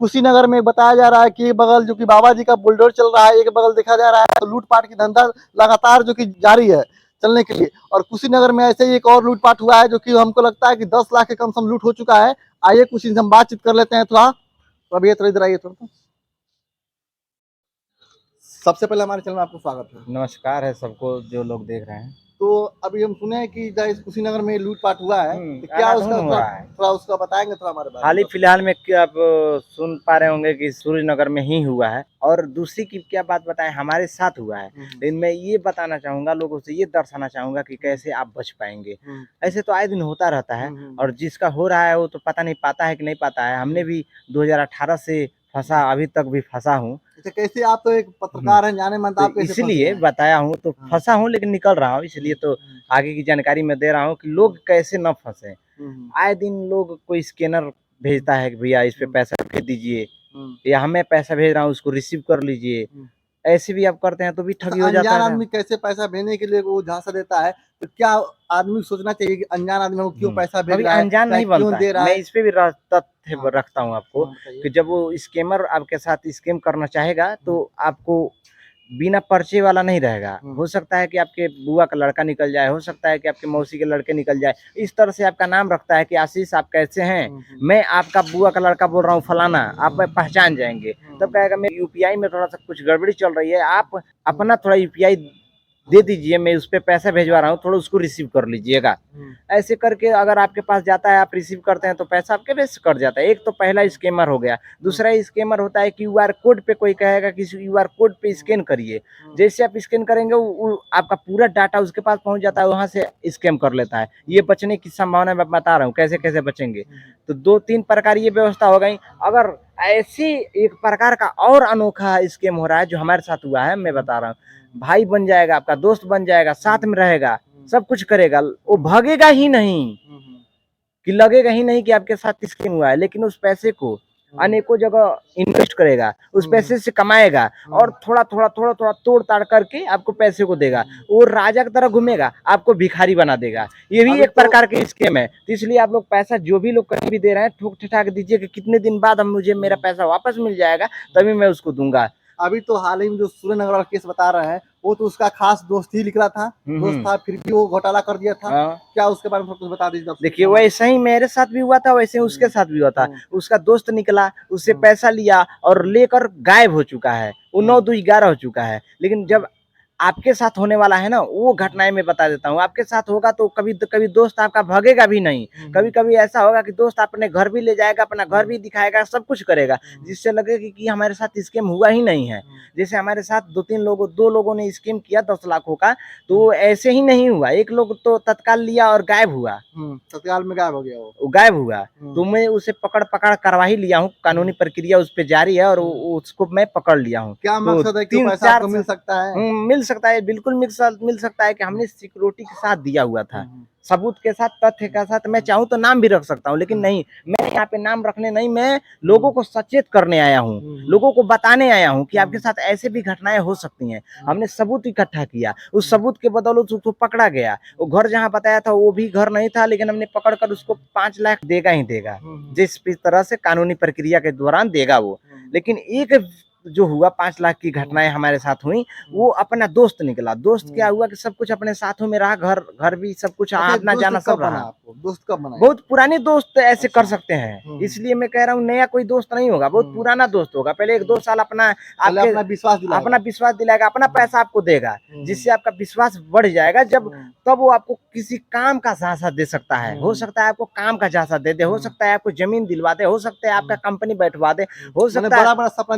कुशीनगर में बताया जा रहा है कि एक बगल जो कि बाबा जी का बुलडोर चल रहा है, एक बगल देखा जा रहा है तो लूटपाट की धंधा लगातार जो कि जारी है चलने के लिए। और कुशीनगर में ऐसे ही एक और लूटपाट हुआ है जो कि हमको लगता है कि 10 लाख के कम से कम लूट हो चुका है। आइए कुछ इनसे हम बातचीत कर लेते हैं थोड़ा। तो अभी थोड़ा इधर आइए थोड़ा। सबसे पहले हमारे चैनल में आपको स्वागत है। नमस्कार है सबको जो लोग देख रहे हैं। तो अभी हम सुने हैं कि इस कुशीनगर में लूटपाट हुआ है, तो क्या आधाधुन उसका हो रहा है। थोड़ा उसका बताएंगे थोड़ा हमारे बारे हाल ही में। फिलहाल में क्या आप सुन पा रहे होंगे कि सूर्यनगर में ही हुआ है, और दूसरी की क्या बात बताएं, हमारे साथ हुआ है। लेकिन मैं ये बताना चाहूँगा, लोगों से ये दर्शाना चाहूँगा कि कैसे आप बच पाएंगे। ऐसे तो आए दिन होता रहता है, और जिसका हो रहा है वो तो पता नहीं पाता है कि नहीं पाता है। हमने भी 2018 से फंसा, अभी तक भी फंसा हूँ। अच्छा, कैसे? आप तो एक पत्रकार हैं, जाने मन, तो आप कैसे फंसे इसलिए हैं? बताया हूँ, तो फंसा हूँ लेकिन निकल रहा हूँ, इसलिए तो आगे की जानकारी मैं दे रहा हूँ कि लोग कैसे न फंसे। आए दिन लोग कोई स्कैनर भेजता है कि भैया इस पे पैसा भेज दीजिए, या हमें पैसा भेज रहा हूँ उसको रिसीव कर लीजिए। ऐसे भी आप करते हैं तो भी ठगी हो जाता अनजान है। आदमी कैसे पैसा भेजने के लिए वो झांसा देता है, तो क्या आदमी सोचना चाहिए कि अनजान आदमी को क्यों पैसा भेज कभी रहा है, अनजान चाहे नहीं क्यों बनता दे है। रहा मैं है? इस पे भी तथ्य रखता हूँ आपको बताइए। कि जब वो स्कैमर आपके साथ स्कैम करना चाहेगा तो आपको बिना पर्चे वाला नहीं रहेगा। हो सकता है कि आपके बुआ का लड़का निकल जाए, हो सकता है कि आपके मौसी के लड़के निकल जाए, इस तरह से आपका नाम रखता है कि आशीष आप कैसे हैं, मैं आपका बुआ का लड़का बोल रहा हूँ फलाना, आप पहचान जाएंगे। तब कहेगा मेरे यूपीआई में थोड़ा सा कुछ गड़बड़ी चल रही है, आप अपना थोड़ा यूपीआई दे दीजिए, मैं उस पर पैसा भेजवा रहा हूँ, थोड़ा उसको रिसीव कर लीजिएगा। ऐसे करके अगर आपके पास जाता है, आप रिसीव करते हैं तो पैसा आपके बेस कट जाता है। एक तो पहला स्कैमर हो गया। दूसरा स्कैमर होता है कि क्यूआर कोड पे कोई कहेगा कि क्यूआर कोड पे स्कैन करिए, जैसे आप स्कैन करेंगे वो आपका पूरा डाटा उसके पास पहुंच जाता है, वहां से स्कैम कर लेता है। ये बचने की संभावना मैं बता रहा हूँ कैसे कैसे बचेंगे। तो 2-3 प्रकार ये व्यवस्था हो गई। अगर ऐसी एक प्रकार का और अनोखा स्कैम हो रहा है जो हमारे साथ हुआ है, मैं बता रहा हूँ। भाई बन जाएगा, आपका दोस्त बन जाएगा, साथ में रहेगा, सब कुछ करेगा, वो भागेगा ही नहीं, कि लगेगा ही नहीं कि आपके साथ स्कैम हुआ है, लेकिन उस पैसे को अनेकों जगह इन्वेस्ट करेगा, उस पैसे से कमाएगा, और थोड़ा थोड़ा थोड़ा थोड़ा तोड़ ताड़ करके आपको पैसे को देगा। वो राजा की तरह घूमेगा, आपको भिखारी बना देगा। ये भी एक प्रकार के स्कैम है। तो इसलिए आप लोग पैसा जो भी लोग कहीं भी दे रहे हैं, ठोक ठिठा के दीजिए कि कितने दिन बाद हम मुझे मेरा पैसा वापस मिल जाएगा, तभी मैं उसको दूंगा। अभी तो हाल ही में जो सूर्यनगर वाला केस बता रहे हैं, वो तो उसका खास दोस्त ही लिख रहा था, दोस्त था, फिर भी वो घोटाला कर दिया था। क्या उसके बारे में कुछ बता दीजिए। देखिए, वैसे ही मेरे साथ भी हुआ था, वैसे ही उसके साथ भी हुआ था। उसका दोस्त निकला, उससे पैसा लिया और लेकर गायब हो चुका है। वो 9-2-11 हो चुका है। लेकिन जब आपके साथ होने वाला है ना, वो घटनाएं मैं बता देता हूँ। आपके साथ होगा तो कभी दोस्त आपका भागेगा भी नहीं। कभी कभी ऐसा होगा कि दोस्त अपने घर भी ले जाएगा, अपना घर भी दिखाएगा, सब कुछ करेगा, जिससे लगेगा कि हमारे साथ स्कैम हुआ ही नहीं है। जैसे हमारे साथ 2 लोगों ने स्कैम किया 10 लाखों का, तो ऐसे ही नहीं हुआ। एक लोग तो तत्काल लिया और गायब हुआ, तत्काल में गायब हो गया, वो गायब हुआ। तो मैं उसे पकड़ करवा ही लिया हूँ, कानूनी प्रक्रिया उस पर जारी है, और उसको मैं पकड़ लिया हूँ। क्या तो मकसद है कि पैसा आपको मिल सकता है? मिल सकता है, बिल्कुल मिल सकता है कि हमने सिक्योरिटी के साथ दिया हुआ था, सबूत के साथ, तथ्य के साथ। मैं चाहूँ तो नाम भी रख सकता हूँ, लेकिन नहीं, मैं यहाँ पे नाम रखने नहीं, मैं लोगों को सचेत करने आया हूँ, लोगों को बताने आया हूँ कि आपके साथ ऐसे भी घटनाएं हो सकती हैं। हमने सबूत इकट्ठा किया, उस सबूत के बदौलत उसको पकड़ा गया। वो घर जहाँ बताया था वो भी घर नहीं था, लेकिन हमने पकड़ कर उसको 5 लाख देगा ही देगा, जिस तरह से कानूनी प्रक्रिया के दौरान देगा वो। लेकिन एक जो हुआ 5 लाख की घटनाएं हमारे साथ हुई, वो अपना दोस्त निकला। दोस्त क्या हुआ कि सब कुछ अपने साथों में रहा, घर भी सब कुछ आना जाना सब रहा। दोस्त कब बना? बहुत पुराने दोस्त ऐसे कर सकते हैं, इसलिए मैं कह रहा हूँ नया कोई दोस्त नहीं होगा, बहुत पुराना दोस्त होगा। पहले 1-2 साल अपना विश्वास दिलाएगा, अपना पैसा आपको देगा, जिससे आपका विश्वास बढ़ जाएगा। जब तब वो आपको किसी काम का झांसा दे सकता है। हो सकता है आपको काम का झांसा दे दे, हो सकता है आपको जमीन दिलवा दे, हो सकता है आपका कंपनी बैठवा दे, हो सकता है बड़ा सपना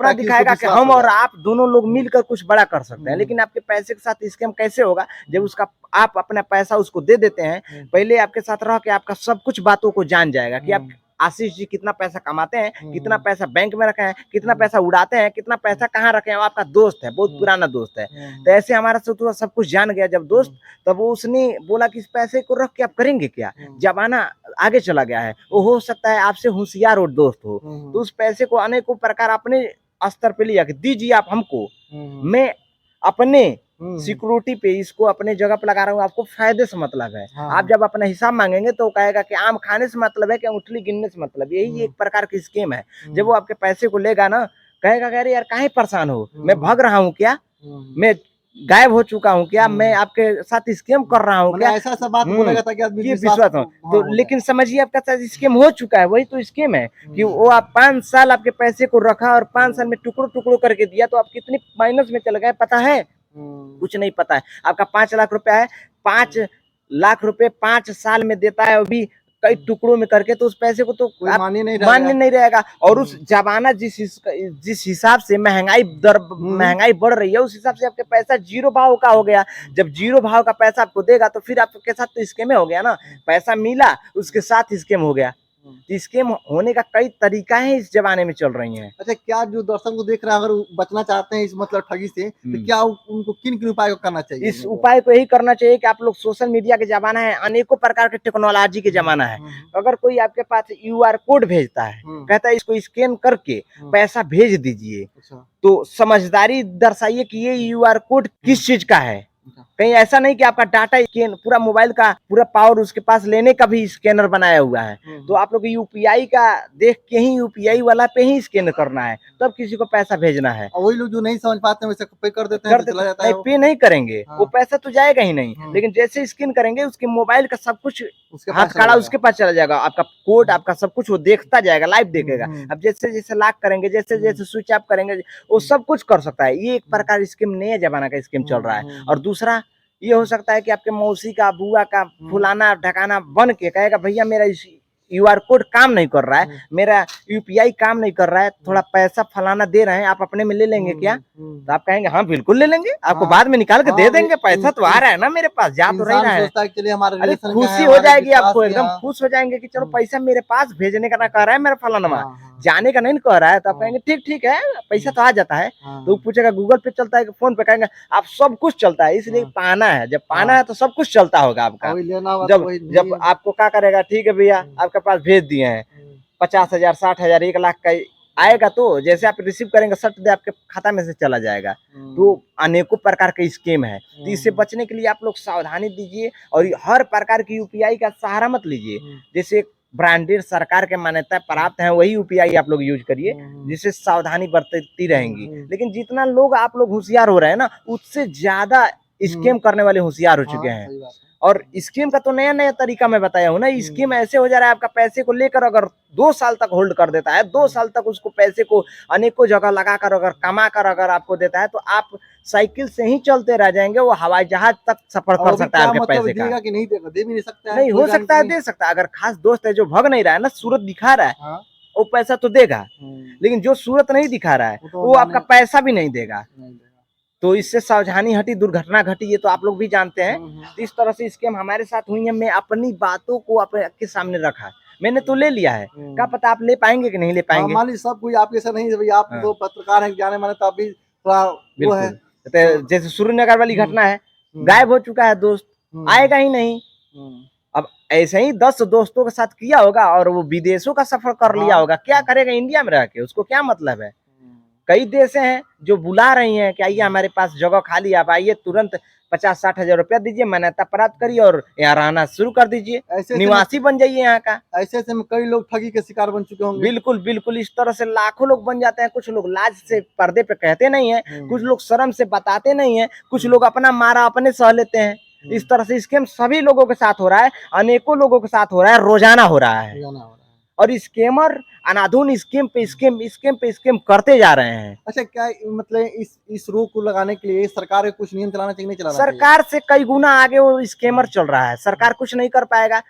दिखाएगा कि हम और आप दोनों लोग मिलकर कुछ बड़ा कर सकते हैं। लेकिन आपके पैसे के साथ स्कैम कैसे होगा? जब उसका आप अपना पैसा उसको दे देते हैं, पहले आपके साथ रह के आपका सब कुछ बातों को जान जाएगा कि आप आशीष जी कितना पैसा कमाते हैं, कितना पैसा बैंक में रखे हैं, कितना पैसा उड़ाते हैं, कितना पैसा कहाँ रखे हैं। वो आपका दोस्त है, बहुत पुराना दोस्त है। तो ऐसे हमारा तो सब कुछ जान गया जब दोस्त, तब वो उसने बोला कि इस पैसे को रख के आप करेंगे क्या? जमाना आगे चला गया है, वो हो सकता है आपसे होशियार और दोस्त हो, तो उस पैसे को अनेकों प्रकार अपने स्तर पे लिया कि दीजिए आप हमको, मैं अपने सिक्योरिटी पे इसको अपने जगह पे लगा रहा हूँ, आपको फायदे से मतलब है। हाँ, आप जब अपना हिसाब मांगेंगे तो वो कहेगा कि आम खाने से मतलब है कि अंगूठी गिनने से मतलब, यही एक प्रकार की स्कीम है। जब वो आपके पैसे को लेगा ना, कहेगा कि अरे यार काहे परेशान हो, मैं भाग रहा हूँ क्या, मैं गायब हो चुका हूँ क्या, मैं आपके साथ स्कीम कर रहा हूँ माने क्या, ऐसा ऐसा बात बोलेगा ताकि आदमी ये विश्वास विश्वास हो। तो हो लेकिन समझिए आपका साथ स्कीम हो चुका है, वही तो स्कीम है कि वो आप 5 साल आपके पैसे को रखा और 5 साल में टुकड़ों टुकड़ों करके दिया, तो आप कितनी माइनस में चले गए पता है? कुछ नहीं पता है। आपका 5 लाख रुपया है, 5 लाख रुपए 5 साल में देता है, अभी कई टुकड़ों में करके, तो उस पैसे को तो कोई आप मान्य नहीं रहेगा। और उस जमाना जिस हिसाब से महंगाई दर महंगाई बढ़ रही है, उस हिसाब से आपके पैसा जीरो भाव का हो गया। जब जीरो भाव का पैसा आपको देगा तो फिर आपके साथ तो स्कैम हो गया ना, पैसा मिला उसके साथ स्कैम हो गया। स्कैम होने का कई तरीका है इस जमाने में चल रही हैं। अच्छा, क्या जो दर्शक को देख रहे हैं अगर वो बचना चाहते हैं इस मतलब ठगी से, तो क्या उनको किन किन उपाय को करना चाहिए? इस उपाय को यही करना चाहिए कि आप लोग, सोशल मीडिया के जमाना है, अनेकों प्रकार के टेक्नोलॉजी के जमाना है। अगर कोई आपके पास QR कोड भेजता है, कहता है इसको स्कैन करके पैसा भेज दीजिए, तो समझदारी दर्शाइए कि ये QR कोड किस चीज का है। कहीं ऐसा नहीं कि आपका डाटा स्कैन, पूरा मोबाइल का पूरा पावर उसके पास लेने का भी स्कैनर बनाया हुआ है, तो आप लोग UPI का देख के ही UPI वाला पे ही स्कैन करना है, तब किसी को पैसा भेजना है। और वही लोग जो नहीं समझ पाते हैं वैसे पे कर देते हैं, तो चला जाता है नहीं, पे नहीं करेंगे, वो पैसा तो जाएगा ही नहीं, हाँ। लेकिन जैसे स्कैन करेंगे उसके मोबाइल का सब कुछ उसके हाथ पास काड़ा चला उसके पास चला जाएगा, आपका कोड आपका सब कुछ वो देखता जाएगा, लाइव देखेगा। अब जैसे जैसे लॉक करेंगे, जैसे जैसे स्विच ऑफ करेंगे, वो सब कुछ कर सकता है। ये एक प्रकार स्कीम, नया जमाना का स्कीम चल रहा है। और दूसरा ये हो सकता है कि आपके मौसी का, बुआ का फुलाना ढकाना बन के कहेगा भैया मेरा QR कोड काम नहीं कर रहा है, मेरा UPI काम नहीं कर रहा है, थोड़ा पैसा फलाना दे रहे हैं, आप अपने में ले लेंगे क्या? तो आप कहेंगे हाँ बिल्कुल ले लेंगे, आपको बाद में निकाल के दे देंगे, पैसा तो आ रहा है ना मेरे पास, जा तो नहीं रहा है। सोचता है कि चलिए हमारे अरे रिलेशन खुशी हो जाएगी आपको, एकदम खुश हो जाएंगे कि चलो पैसा मेरे पास भेजने का ना कह रहा है मेरा फलाना, जाने का नहीं कह रहा है, तो आप कहेंगे ठीक ठीक है, पैसा तो आ जाता है। तो वो पूछेगा गूगल पे चलता है कि फोन पे, कहेंगे आप सब कुछ चलता है, इसलिए पाना है, जब पाना है तो सब कुछ चलता होगा आपका। जब आपको क्या करेगा, ठीक है भैया आपके पास भेज दिए हैं 50,000 60,000 1 लाख का आएगा, तो जैसे आप रिसीव करेंगे सट दे आपके खाता में से चला जाएगा। तो अनेकों प्रकार के स्कीम है, तो इससे बचने के लिए आप लोग सावधानी दीजिए और हर प्रकार की UPI का सहारा मत लीजिए। जैसे ब्रांडेड सरकार के मान्यता प्राप्त है वही UPI आप लोग यूज करिए, जिससे सावधानी बरतती रहेंगी। लेकिन जितना लोग आप लोग होशियार हो रहे हैं ना, उससे ज्यादा स्कीम करने वाले होशियार हो चुके हैं। और स्कीम का तो नया नया तरीका मैं बताया हूँ ना, स्कीम ऐसे हो जा रहा है, आपका पैसे को लेकर अगर 2 साल तक होल्ड कर देता है, 2 साल तक उसको पैसे को अनेकों जगह लगाकर अगर कमा कर अगर आपको देता है, तो आप साइकिल से ही चलते रह जाएंगे, वो हवाई जहाज तक सफर कर सकता है आपके पैसे का। देगा कि नहीं देगा, दे भी नहीं सकता है, नहीं हो सकता है दे सकता है, अगर खास दोस्त है जो भग नहीं रहा है ना, सूरत दिखा रहा है, वो पैसा तो देगा। लेकिन जो सूरत नहीं दिखा रहा है वो आपका पैसा भी नहीं देगा। तो इससे सावधानी हटी, दुर्घटना घटी, ये तो आप लोग भी जानते हैं। तो इस तरह से स्कीम हमारे साथ हुई है, मैं अपनी बातों को आपके सामने रखा, मैंने तो ले लिया है, क्या पता आप ले पाएंगे कि नहीं ले पाएंगे। मान लीजिए सब कोई आपके साथ नहीं है भैया, आप तो पत्रकार हैं, जाने माने, तो अभी थोड़ा वो है। तो जैसे सूर्यनगर वाली घटना है, गायब हो चुका है दोस्त, आएगा ही नहीं। अब ऐसे ही 10 दोस्तों के साथ किया होगा और वो विदेशों का सफर कर लिया होगा, क्या करेगा इंडिया में रह के, उसको क्या मतलब है। कई देश हैं जो बुला रही हैं कि आइए हमारे पास जगह खाली, आप आइए तुरंत 50-60 हजार रुपया दीजिए, मान्यता प्राप्त करिए और यहाँ रहना शुरू कर दीजिए, निवासी बन जाइए यहाँ का। ऐसे में कई लोग ठगी के शिकार बन चुके होंगे। बिल्कुल बिल्कुल, इस तरह से लाखों लोग बन जाते हैं। कुछ लोग लाज से पर्दे पे कहते नहीं है, कुछ लोग शर्म से बताते नहीं है, कुछ लोग अपना मारा अपने सह लेते हैं। इस तरह से स्कैम सभी लोगों के साथ हो रहा है, अनेकों लोगों के साथ हो रहा है, रोजाना हो रहा है। और स्कैमर अनाधुन स्कीम पे स्कीम करते जा रहे हैं। अच्छा, क्या मतलब इस रोक को लगाने के लिए सरकार को कुछ नियम चलाना चाहिए, नहीं चलाना सरकार से कई गुना आगे वो स्कैमर चल रहा है, सरकार कुछ नहीं कर पाएगा।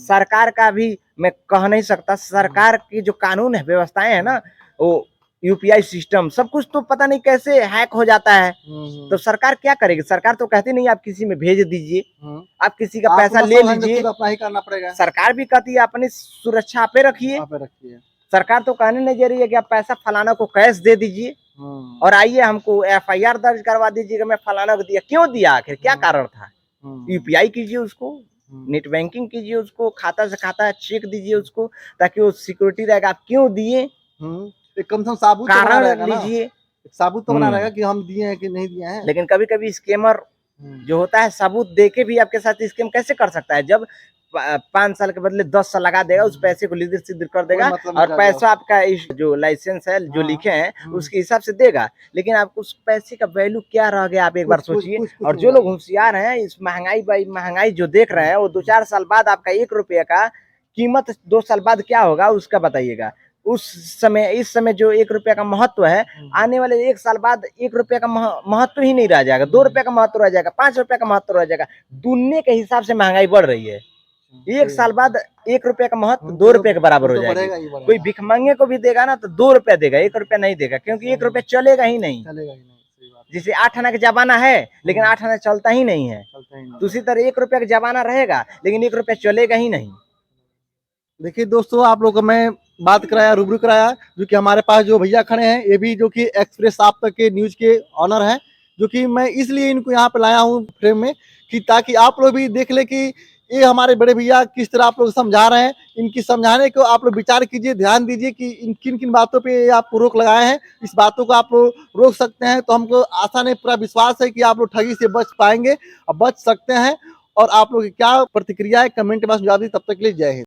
सरकार का भी मैं कह नहीं सकता, सरकार की जो कानून है, व्यवस्थाएं है ना, वो UPI सिस्टम सब कुछ तो पता नहीं कैसे हैक हो जाता है। तो सरकार क्या करेगी, सरकार तो कहती नहीं आप किसी में भेज दीजिए, आप किसी का पैसा ले लीजिए, अपना ही करना पड़ेगा। सरकार भी कहती है अपनी सुरक्षा आप रखिए। सरकार तो कहने नहीं दे रही है कि आप पैसा फलाना को कैश दे दीजिए और आइए हमको FIR दर्ज करवा दीजिएगा, मैं फलाना को दिया, क्यों दिया, आखिर क्या कारण था। UPI कीजिए उसको, नेट बैंकिंग कीजिए उसको, खाता से खाता चेक दीजिए उसको, ताकि वो सिक्योरिटी रहेगा, आप क्यों दिए, कम से कम साबुत कारण लीजिए। साबुत तो बना हम्म। रहेगा कि हम दिए हैं कि नहीं दिए हैं। लेकिन कभी कभी स्कैमर जो होता है सबूत दे के भी आपके साथ स्कैम कैसे कर सकता है, जब 5 साल के बदले 10 साल लगा देगा, उस पैसे को लिदिर सिद्धिर कर देगा कोई मतलब और निकाल पैसा जाओ। आपका इस जो लाइसेंस है जो हाँ, लिखे हैं उसके हिसाब से देगा। लेकिन आप उस पैसे का वैल्यू क्या रह गया, आप एक बार कुछ कुछ सोचिए। कुछ कुछ और नहीं जो लोग रहेगा। होशियार हैं इस महंगाई जो देख रहे हैं, वो 2-4 साल बाद आपका 1 रुपये का कीमत 2 साल बाद क्या होगा उसका बताइएगा। उस समय इस समय जो 1 रुपये का महत्व है, आने वाले 1 साल बाद 1 रुपये का महत्व ही नहीं रह जाएगा, 2 रुपये का महत्व रह जाएगा, 5 रुपये का महत्व रह जाएगा। दुनिया के हिसाब से महंगाई बढ़ रही है। 1 साल बाद 1 रुपये का महत्व 2 रुपये के बराबर हो तो जाएगी। बढ़ेगा ही कोई बढ़ेगा। भिखमंगे को भी देगा ना तो 2 रुपया देगा, 1 रुपया नहीं देगा, क्योंकि 1 रुपया चलेगा ही नहीं। चलेगा ही नहीं, सही बात। जैसे 8 आना का जमाना है, लेकिन 8 आना चलता ही नहीं है। चलता ही नहीं। तो उसी तरह 1 रुपया का जमाना रहेगा, लेकिन 1 रुपया चलेगा ही नहीं। देखिए दोस्तों, आप लोग को मैं बात कराया, रूबरू कराया, जो कि हमारे पास जो भैया खड़े हैं ये भी जो कि एक्सप्रेस आप तक के न्यूज के ऑनर हैं, जो कि मैं इसलिए इनको यहाँ पे लाया हूँ फ्रेम में कि ताकि आप लोग भी देख ले कि ये हमारे बड़े भैया किस तरह आप लोग समझा रहे हैं। इनकी समझाने को आप लोग विचार कीजिए, ध्यान दीजिए कि इन किन किन बातों पे आप रोक लगाए हैं। इस बातों को आप लोग रोक सकते हैं तो हमको आशा नहीं, पूरा विश्वास है कि आप लोग ठगी से बच पाएंगे और बच सकते हैं। और आप लोग की क्या प्रतिक्रिया है कमेंट में जवाब दी। तब तक के लिए जय हिंद।